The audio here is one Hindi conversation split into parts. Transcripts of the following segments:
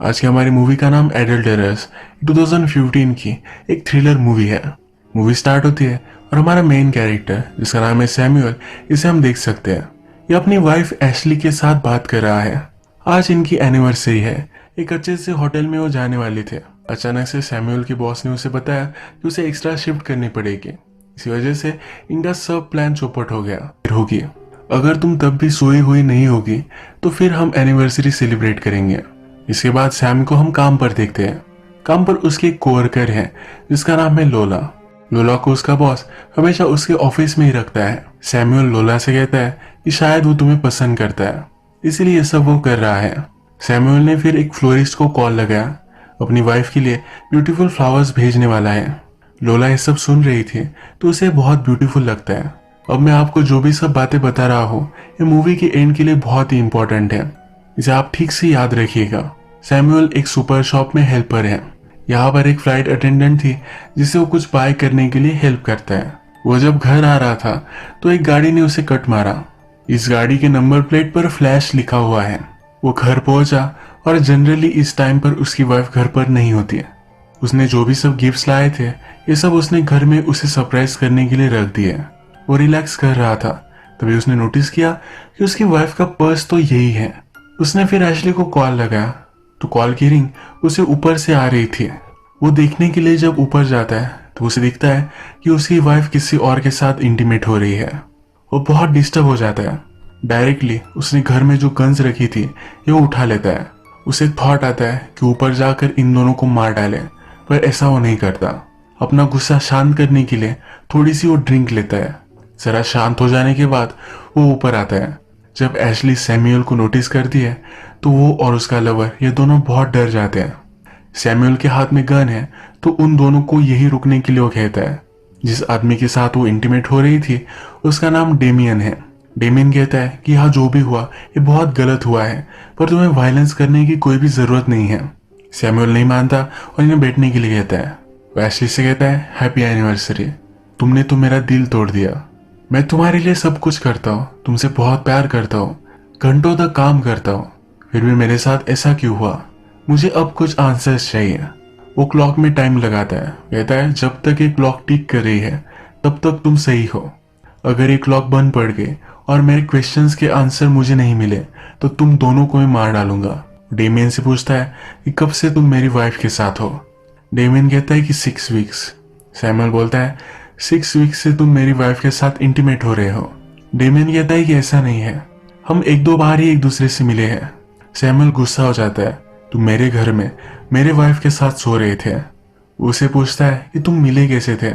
आज की हमारी मूवी का नाम एडल्टरस 2015 की एक थ्रिलर मूवी है। मूवी स्टार्ट होती है और हमारा मेन कैरेक्टर जिसका नाम है सैमुअल, इसे हम देख सकते हैं। ये अपनी वाइफ एशली के साथ बात कर रहा है। आज इनकी एनिवर्सरी है। एक अच्छे से होटल में वो जाने वाले थे। अचानक से सैमुअल के बॉस ने उसे बताया कि उसे एक्स्ट्रा शिफ्ट करनी पड़ेगी। इसी वजह से इनका सब प्लान चौपट हो गया होगी। अगर तुम तब भी सोई हुई नहीं होगी तो फिर हम एनिवर्सरी सेलिब्रेट करेंगे। इसके बाद सैम को हम काम पर देखते हैं। काम पर उसके एक कोवर्कर है जिसका नाम है लोला। लोला को उसका बॉस हमेशा उसके ऑफिस में ही रखता है। सैमुअल लोला से कहता है कि शायद वो तुम्हें पसंद करता है, इसीलिए ये सब वो कर रहा है। सैमुअल ने फिर एक फ्लोरिस्ट को कॉल लगाया, अपनी वाइफ के लिए ब्यूटीफुल फ्लावर्स भेजने वाला है। लोला ये सब सुन रही थी तो उसे बहुत ब्यूटीफुल लगता है। अब मैं आपको जो भी सब बातें बता रहा हूँ ये मूवी के एंड के लिए बहुत ही इंपॉर्टेंट है, इसे आप ठीक से याद रखिएगा। सैमुअल एक सुपर शॉप में हेल्पर है। यहाँ पर एक फ्लाइट अटेंडेंट थी जिसे वो कुछ बाय करने के लिए हेल्प करता है। वो जब घर आ रहा था तो एक गाड़ी ने उसे कट मारा। इस गाड़ी के नंबर प्लेट पर फ्लैश लिखा हुआ है। वो घर पहुंचा और जनरली इस टाइम पर उसकी वाइफ घर पर नहीं होती है। उसने जो भी सब गिफ्ट्स लाए थे ये सब उसने घर में उसे सरप्राइज करने के लिए रख दिए। वो रिलैक्स कर रहा था, तभी उसने नोटिस किया कि उसकी वाइफ का पर्स तो यही है। उसने फिर एशली को कॉल लगाया तो कॉल की रिंग उसे ऊपर से आ रही थी। वो देखने के लिए जब ऊपर जाता है तो उसे दिखता है कि उसकी वाइफ किसी और के साथ इंटीमेट हो रही है। वो बहुत डिस्टर्ब हो जाता है। डायरेक्टली उसने घर में जो गन्स रखी थी ये वो उठा लेता है। उसे थॉट आता है कि ऊपर जाकर इन दोनों को मार डाले, पर ऐसा वो नहीं करता। अपना गुस्सा शांत करने के लिए थोड़ी सी वो ड्रिंक लेता है। जरा शांत हो जाने के बाद वो ऊपर आता है। जब एशली सैमुअल को नोटिस करती है तो वो और उसका लवर ये दोनों बहुत डर जाते हैं। सैमुअल के हाथ में गन है तो उन दोनों को यही रुकने के लिए वो कहता है। जिस आदमी के साथ वो इंटीमेट हो रही थी उसका नाम डेमियन है। डेमियन कहता है कि यहाँ जो भी हुआ ये बहुत गलत हुआ है, पर तुम्हें वायलेंस करने की कोई भी जरूरत नहीं है। सैमुअल नहीं मानता और इन्हें बैठने के लिए कहता है। वो एशली से कहता है, हैप्पी एनिवर्सरी, तुमने तो मेरा दिल तोड़ दिया। मैं तुम्हारे लिए सब कुछ करता हूँ, तुमसे बहुत प्यार करता हूँ, घंटों तक काम करता हूँ, फिर भी मेरे साथ ऐसा क्यों हुआ? मुझे अब कुछ आंसर्स चाहिए। वो क्लॉक में टाइम लगाता है, कहता है जब तक ये क्लॉक टिक कर रही है तब तक तुम सही हो। अगर ये क्लॉक बंद पड़ गई और मेरे क्वेश्चंस के आंसर मुझे नहीं मिले तो तुम दोनों को मैं मार डालूंगा। डेमियन से पूछता है कि कब से तुम मेरी वाइफ के साथ हो? डेमियन कहता है कि 6 वीक्स। सैमुअल बोलता है 6 वीक्स से तुम मेरी वाइफ के साथ इंटीमेट हो रहे हो। डेमियन कहता है कि ऐसा नहीं है, हम 1-2 बार ही एक दूसरे से मिले हैं। सैमुअल गुस्सा हो जाता है, तुम मेरे घर में मेरे वाइफ के साथ सो रहे थे। उसे पूछता है कि तुम मिले कैसे थे?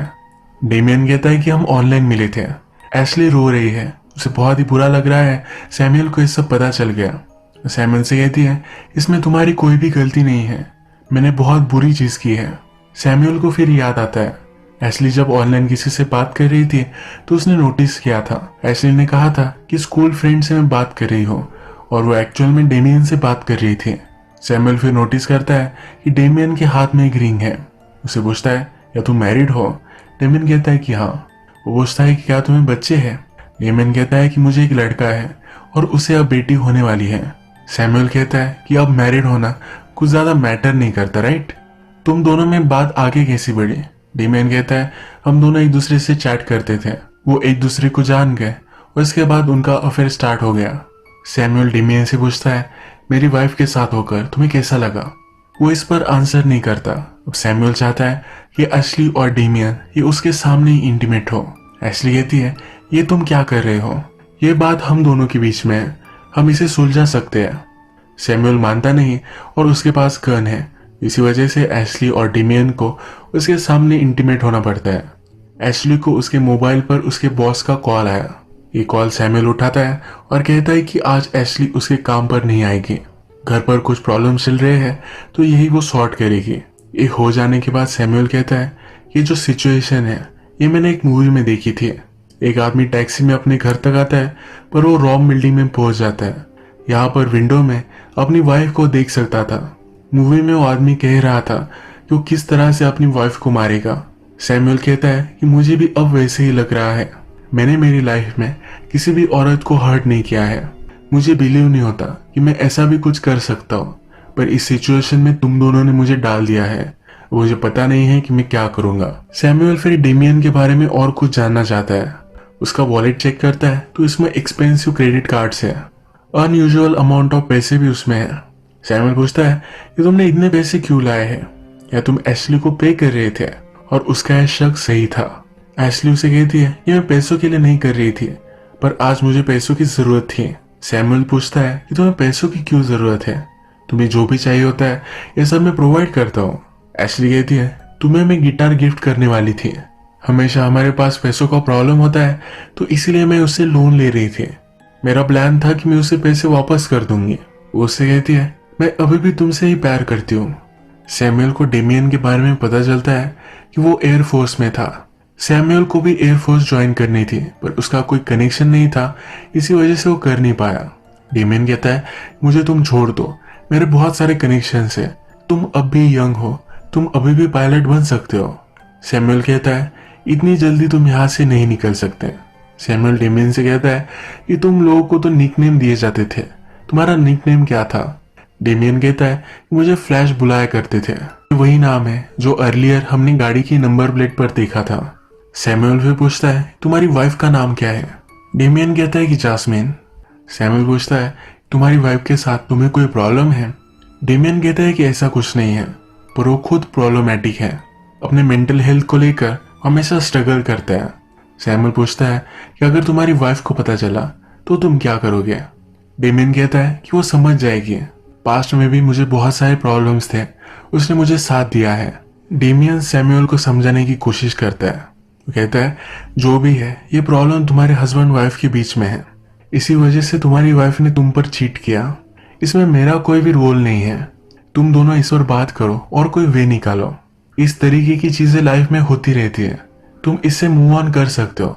डेमियन कहता है कि हम ऑनलाइन मिले थे। एशली रो रही है, उसे बहुत ही बुरा लग रहा है। सैमुअल को ये सब पता चल गया। सैमुअल से कहती है इसमें तुम्हारी कोई भी गलती नहीं है, मैंने बहुत बुरी चीज की है। सैमुअल को फिर याद आता है एशली जब ऑनलाइन किसी से बात कर रही थी तो उसने नोटिस किया था। एशली ने कहा था कि स्कूल फ्रेंड से मैं बात कर रही हूँ और वो एक्चुअल में डेमियन से बात कर रही थी। सैमुअल फिर नोटिस करता है कि डेमियन के हाथ में एक रिंग है। उसे पूछता है क्या तुम मैरिड हो? डेमियन कहता है कि हाँ। वो पूछता है कि क्या तुम्हें बच्चे हैं? डेमियन कहता है कि मुझे एक लड़का है और उसे अब बेटी होने वाली है। सैमुअल कहता है कि अब मैरिड होना कुछ ज्यादा मैटर नहीं करता, राइट? तुम दोनों में बात आगे कैसी बढ़ी? डेमियन कहता है हम दोनों एक दूसरे से चैट करते थे, वो एक दूसरे को जान गए और इसके बाद उनका अफेयर स्टार्ट हो गया। सैमुअल डेमियन से पूछता है मेरी वाइफ के साथ होकर तुम्हें कैसा लगा? वो इस पर आंसर नहीं करता। अब सैमुअल चाहता है कि एशली और डेमियन ये उसके सामने ही इंटीमेट हो। एशली कहती है ये तुम क्या कर रहे हो? ये बात हम दोनों के बीच में है, हम इसे सुलझा सकते हैं। सैमुअल मानता नहीं और उसके पास गन है। इसी वजह से एशली और डेमियन को उसके सामने इंटीमेट होना पड़ता है। एशली को उसके मोबाइल पर उसके बॉस का कॉल आया। ये कॉल सैमुअल उठाता है और कहता है कि आज एशली उसके काम पर नहीं आएगी, घर पर कुछ प्रॉब्लम चल रहे हैं तो यही वो सॉर्ट करेगी। ये हो जाने के बाद सैमुअल कहता है ये जो सिचुएशन है ये मैंने एक मूवी में देखी थी। एक आदमी टैक्सी में अपने घर तक आता है पर वो रॉन्ग बिल्डिंग में पहुंच जाता है। यहाँ पर विंडो में अपनी वाइफ को देख सकता था। मूवी में वो आदमी कह रहा था कि वो किस तरह से अपनी वाइफ को मारेगा। सैमुअल कहता है कि मुझे भी अब वैसे ही लग रहा है, मैंने मेरी लाइफ में किसी भी औरत को हर्ट नहीं किया है। मुझे बिलीव नहीं होता कि मैं ऐसा भी कुछ कर सकता हूँ, पर इस सिचुएशन में तुम दोनों ने मुझे डाल दिया है, मुझे पता नहीं है कि मैं क्या करूंगा। सैमुअल फिर डेमियन के बारे में और कुछ जानना चाहता है। उसका वॉलेट चेक करता है तो इसमें एक्सपेंसिव क्रेडिट कार्ड्स है, अनयूजुअल अमाउंट ऑफ पैसे भी उसमें है। सैमुअल पूछता है कि तुमने इतने पैसे क्यों लाए हैं, या तुम एशली को पे कर रहे थे? और उसका यह शक सही था। एशली उसे कहती है कि मैं पैसों के लिए नहीं कर रही थी, पर आज मुझे पैसों की जरूरत थी। सैमुअल पूछता है कि तुम्हें पैसों की क्यों जरूरत है, तुम्हें जो भी चाहिए होता है ये सब मैं प्रोवाइड करता हूँ। एशली कहती है तुम्हें मैं गिटार गिफ्ट करने वाली थी, हमेशा हमारे पास पैसों का प्रॉब्लम होता है तो इसलिए मैं उससे लोन ले रही थी, मेरा प्लान था कि मैं उसे पैसे वापस कर दूंगी। वो उससे कहती है मैं अभी भी तुमसे ही प्यार करती हूँ। सैमुअल को डेमियन के बारे में पता चलता है कि वो एयरफोर्स में था। सैमुअल को भी एयरफोर्स ज्वाइन करनी थी, पर उसका कोई कनेक्शन नहीं था, इसी वजह से वो कर नहीं पाया। डेमियन कहता है मुझे तुम छोड़ दो, मेरे बहुत सारे कनेक्शन है, तुम अब भी यंग हो, तुम अभी भी पायलट बन सकते हो। सैमुअल कहता है इतनी जल्दी तुम यहाँ से नहीं निकल सकते। सैमुअल डेमियन से कहता है कि तुम लोगों को तो निकनेम दिए जाते थे, तुम्हारा निकनेम क्या था? डेमियन कहता है कि मुझे फ्लैश बुलाया करते थे, वही नाम है जो अर्लियर हमने गाड़ी की नंबर प्लेट पर देखा था। सैमुअल फिर पूछता है तुम्हारी वाइफ का नाम क्या है? डेमियन कहता है कि जास्मिन। सैमुअल पूछता है तुम्हारी वाइफ के साथ तुम्हें कोई प्रॉब्लम है? डेमियन कहता है कि ऐसा कुछ नहीं है, पर वो खुद प्रॉब्लमैटिक है, अपने मेंटल हेल्थ को लेकर हमेशा स्ट्रगल करता है। सैमुअल पूछता है कि अगर तुम्हारी वाइफ को पता चला तो तुम क्या करोगे? डेमियन कहता है कि वो समझ जाएगी, पास्ट में भी मुझे बहुत सारे प्रॉब्लम्स थे, उसने मुझे साथ दिया है। डेमियन सैमुअल को समझाने की कोशिश करता है। वो कहता है जो भी है ये प्रॉब्लम तुम्हारे हस्बैंड वाइफ के बीच में है, इसी वजह से तुम्हारी वाइफ ने तुम पर चीट किया, इसमें मेरा कोई भी रोल नहीं है, तुम दोनों इस पर बात करो और कोई वे निकालो। इस तरीके की चीजें लाइफ में होती रहती है, तुम इससे मूव ऑन कर सकते हो,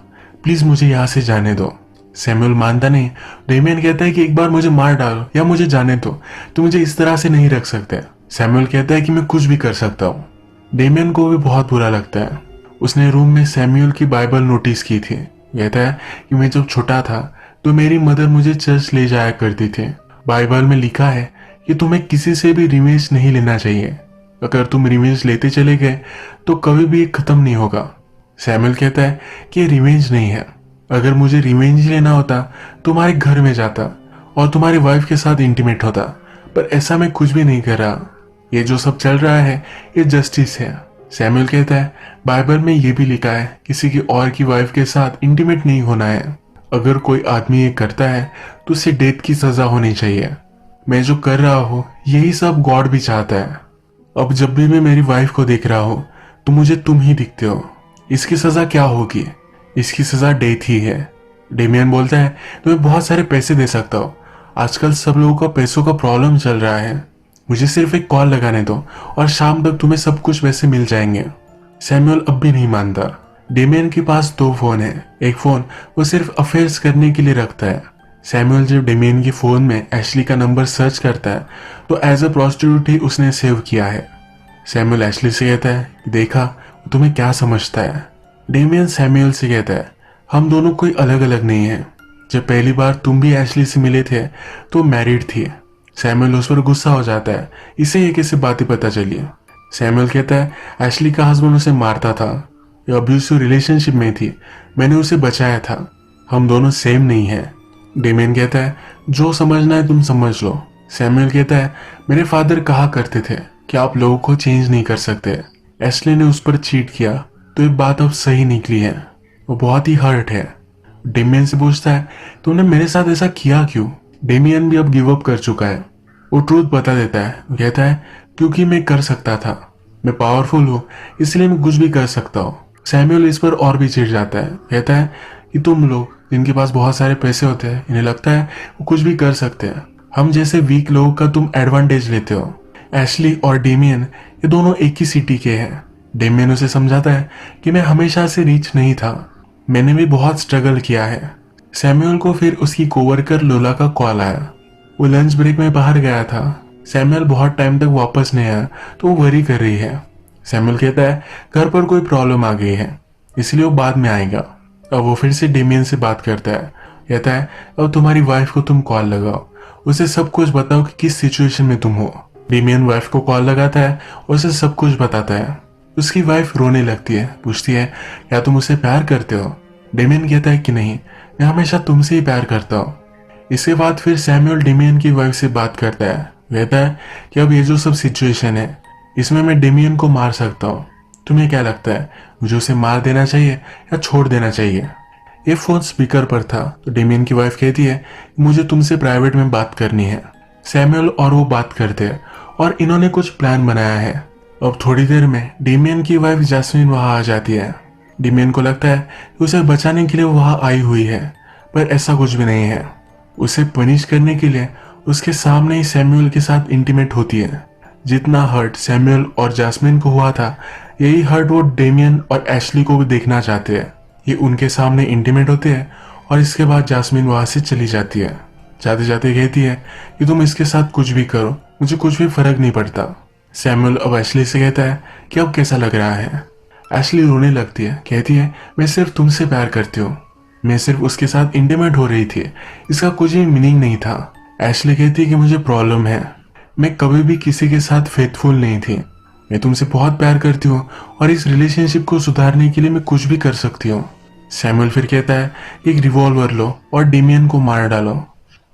प्लीज मुझे यहाँ से जाने दो। सैमुअल मानता नहीं। डेमियन कहता है कि एक बार मुझे मार डालो या मुझे जाने दो, तुम मुझे इस तरह से नहीं रख सकते। सैमुअल कहता है कि मैं कुछ भी कर सकता हूँ। डेमियन को भी बहुत बुरा लगता है। उसने रूम में सैमुअल की बाइबल नोटिस की थी। कहता है कि मैं जब छोटा था तो मेरी मदर मुझे चर्च ले जाया करती थी। बाइबल में लिखा है कि तुम्हें किसी से भी रिवेंज नहीं लेना चाहिए, अगर तुम रिवेंज लेते चले गए तो कभी भी खत्म नहीं होगा। सैमुअल कहता है कि रिवेंज नहीं है, अगर मुझे रिवेंज लेना होता तुम्हारे घर में जाता और तुम्हारी वाइफ के साथ इंटीमेट होता, पर ऐसा मैं कुछ भी नहीं कर रहा, ये जो सब चल रहा है ये जस्टिस है। सैमुअल कहता है बाइबल में ये भी लिखा है किसी की और की वाइफ के साथ इंटीमेट नहीं होना है, अगर कोई आदमी ये करता है तो उसे डेथ की सजा होनी चाहिए। मैं जो कर रहा हूँ यही सब गॉड भी चाहता है। अब जब भी मैं मेरी वाइफ को देख रहा हूँ तो मुझे तुम ही दिखते हो, इसकी सजा क्या होगी? इसकी सजा डेथ ही है। डेमियन बोलता है तुम्हें बहुत सारे पैसे दे सकता हूँ, आजकल सब लोगों का पैसों का प्रॉब्लम चल रहा है, मुझे सिर्फ एक कॉल लगाने दो और शाम तक तुम्हें सब कुछ वैसे मिल जाएंगे। सैमुअल अब भी नहीं मानता। डेमियन के पास 2 फोन है, एक फोन वो सिर्फ अफेयर्स करने के लिए रखता है। सैमुअल जब डेमियन के फोन में एशली का नंबर सर्च करता है तो एज अ प्रोस्टिट्यूट ही उसने सेव किया है। सैमुअल एशली से कहता है देखा वो तुम्हें क्या समझता है। डेमियन सैमुअल से कहता है हम दोनों कोई अलग अलग नहीं है, जब पहली बार तुम भी एशली से मिले थे तो मैरिड थी। सैमुअल उस पर गुस्सा हो जाता है, इसे ये कैसे बातें पता चली। सैमुअल कहता है एशली का हस्बैंड उसे मारता था, ये अब्यूसिव रिलेशनशिप में थी, मैंने उसे बचाया था, हम दोनों सेम नहीं है। डेमियन कहता है जो समझना है तुम समझ लो। सैमुअल कहता है मेरे फादर कहा करते थे कि आप लोगों को चेंज नहीं कर सकते, एशली ने उस पर चीट किया तो ये बात अब सही निकली है, वो बहुत ही हर्ट है। डेमियन से पूछता है तुमने मेरे साथ ऐसा किया क्यों? डेमियन भी अब गिव अप कर चुका है, वो ट्रूथ बता देता है। वो कहता है क्योंकि मैं कर सकता था, मैं पावरफुल हूँ इसलिए मैं कुछ भी कर सकता हूँ। सैमुअल इस पर और भी चिढ़ जाता है, कहता है कि तुम लोग जिनके पास बहुत सारे पैसे होते हैं इन्हें लगता है वो कुछ भी कर सकते हैं, हम जैसे वीक लोगों का तुम एडवांटेज लेते हो। एशली और डेमियन ये दोनों एक ही सिटी के हैं। डेमियन उसे समझाता है कि मैं हमेशा से रिच नहीं था, मैंने भी बहुत स्ट्रगल किया है। सैमुअल को फिर उसकी कोवर्कर लोला का कॉल आया, वो लंच ब्रेक में बाहर गया था। सैमुअल बहुत टाइम तक वापस नहीं आया तो वो वरी कर रही है। सैमुअल कहता है घर पर कोई प्रॉब्लम आ गई है इसलिए वो बाद में आएगा। अब वो फिर से डेमियन से बात करता है, कहता है अब तुम्हारी वाइफ को तुम कॉल लगाओ, उसे सब कुछ बताओ कि किस सिचुएशन में तुम हो। डेमियन वाइफ को कॉल लगाता है और उसे सब कुछ बताता है। उसकी वाइफ रोने लगती है, पूछती है क्या तुम उसे प्यार करते हो। डेमियन कहता है कि नहीं, मैं हमेशा तुमसे ही प्यार करता हूँ। इसके बाद फिर सैमुअल डेमियन की वाइफ से बात करता है, कहता है कि अब ये जो सब सिचुएशन है इसमें मैं डेमियन को मार सकता हूँ। तुम्हें क्या लगता है, मुझे उसे मार देना चाहिए या छोड़ देना चाहिए। ये फोन स्पीकर पर था तो डेमियन की वाइफ कहती है मुझे तुमसे प्राइवेट में बात करनी है। सैमुअल और वो बात करते हैं और इन्होंने कुछ प्लान बनाया है। अब थोड़ी देर में डेमियन की वाइफ जैस्मिन वहां आ जाती है। डेमियन को लगता है कि उसे बचाने के लिए वहां आई हुई है, पर ऐसा कुछ भी नहीं है। उसे पनिश करने के लिए उसके सामने ही सैमुअल के साथ इंटीमेट होती है। जितना हर्ट सैमुअल और जैस्मिन को हुआ था, यही हर्ट वो डेमियन और एशली को भी देखना चाहते हैं। ये उनके सामने इंटीमेट होते हैं और इसके बाद जैस्मिन वहां से चली जाती है। जाते जाते कहती है कि तुम इसके साथ कुछ भी करो, मुझे कुछ भी फर्क नहीं पड़ता। सैमुअल अब एशली से कहता है कि अब कैसा लग रहा है। एशली रोने लगती है, कहती है मैं सिर्फ तुमसे प्यार करती हूँ, मैं सिर्फ उसके साथ इंटीमेट हो रही थी, इसका कुछ भी मीनिंग नहीं था। एशली कहती है कि मुझे प्रॉब्लम है, मैं कभी भी किसी के साथ फेथफुल नहीं थी, मैं तुमसे बहुत प्यार करती हूँ और इस रिलेशनशिप को सुधारने के लिए मैं कुछ भी कर सकती हूँ। सैमुअल फिर कहता है एक रिवॉल्वर लो और डेमियन को मार डालो,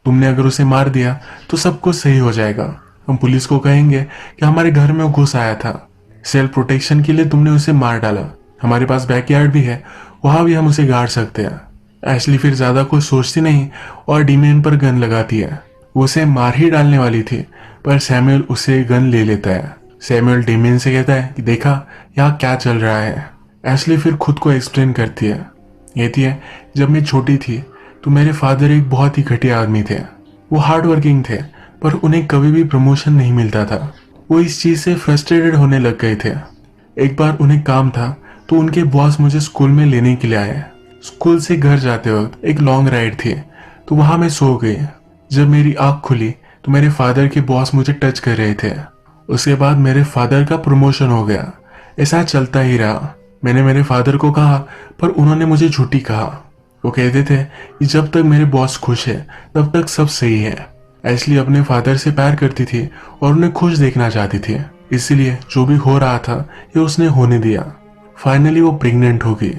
तुमने अगर उसे मार दिया तो सब कुछ सही हो जाएगा। हम पुलिस को कहेंगे कि हमारे घर में वो घुस आया था, सेल्फ प्रोटेक्शन के लिए तुमने उसे मार डाला। हमारे पास बैकयार्ड भी है, वहां भी हम उसे गाड़ सकते हैं। एशली फिर ज्यादा कुछ सोचती नहीं और डेमियन पर गन लगाती है। वो उसे मार ही डालने वाली थी, पर सैमुअल उसे गन ले लेता है। सैमुअल डेमियन से कहता है कि देखा यहाँ क्या चल रहा है। एशली फिर खुद को एक्सप्लेन करती है, कहती है जब मैं छोटी थी तो मेरे फादर एक बहुत ही घटिया आदमी थे। वो हार्ड वर्किंग थे, पर उन्हें कभी भी प्रमोशन नहीं मिलता था। वो इस चीज से फ्रस्ट्रेटेड होने लग गए थे। एक बार उन्हें काम था तो उनके बॉस मुझे स्कूल में लेने के लिए आए। स्कूल से घर जाते वक्त एक लॉन्ग राइड थी तो वहां मैं सो गई। जब मेरी आंख खुली तो मेरे फादर के बॉस मुझे टच कर रहे थे। उसके बाद मेरे फादर का प्रमोशन हो गया। ऐसा चलता ही रहा। मैंने मेरे फादर को कहा, पर उन्होंने मुझे झूठी कहा। वो कहते थे कि जब तक मेरे बॉस खुश है तब तक सब सही है। एशली अपने फादर से प्यार करती थी और उन्हें खुश देखना चाहती थी, इसलिए जो भी हो रहा था ये उसने होने दिया। फाइनली वो प्रेग्नेंट हो गई।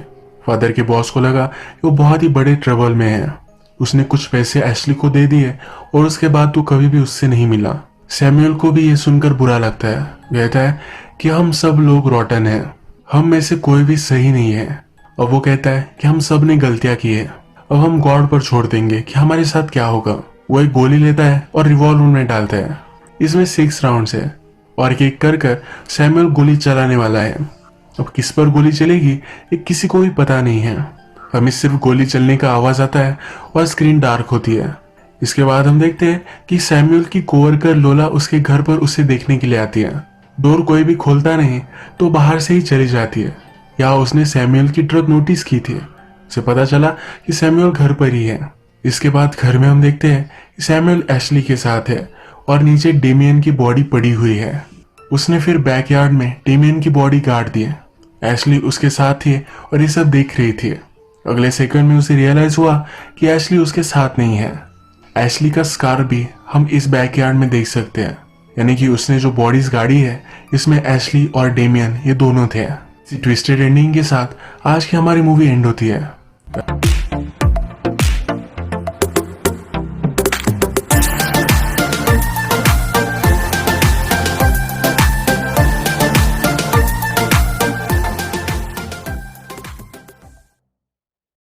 फादर के बॉस को लगा कि वो बहुत ही बड़े ट्रबल में है। उसने कुछ पैसे एशली को दे दिए और उसके बाद तो कभी भी उससे नहीं मिला। सैमुअल को भी ये सुनकर बुरा लगता है। कहता है कि हम सब लोग रॉटन हैं, हम में से कोई भी सही नहीं है। और वो कहता है कि हम सब ने गलतियां की है, अब हम गॉड पर छोड़ देंगे कि हमारे साथ क्या होगा। वो एक गोली लेता है और रिवॉल्वर में डालता है। इसमें 6 राउंड्स है और एक कर कर सैमुअल गोली चलाने वाला है। अब किस पर गोली चलेगी ये किसी को भी पता नहीं है। हमें सिर्फ गोली चलने का आवाज आता है और स्क्रीन डार्क होती है। इसके बाद हम देखते हैं कि सैमुअल की कोवर्कर लोला उसके घर पर उसे देखने के लिए आती है। डोर कोई भी खोलता नहीं तो बाहर से ही चली जाती है। यहाँ उसने सैमुअल की ट्रक नोटिस की थी। उसे पता चला कि सैमुअल घर पर ही है। इसके बाद घर में हम देखते हैं कि सैमुअल एशली के साथ है और नीचे डेमियन की बॉडी पड़ी हुई है। उसने फिर बैकयार्ड में डेमियन की बॉडी गाड़ दी। एशली उसके साथ थी और ये सब देख रही थी। अगले सेकंड में उसे रियलाइज हुआ कि एशली उसके साथ नहीं है। एशली का स्कार भी हम इस बैकयार्ड में देख सकते हैं, यानी कि उसने जो बॉडीज गाड़ी है इसमें एशली और डेमियन ये दोनों थे। ट्विस्टेड एंडिंग के साथ आज की हमारी मूवी एंड होती है।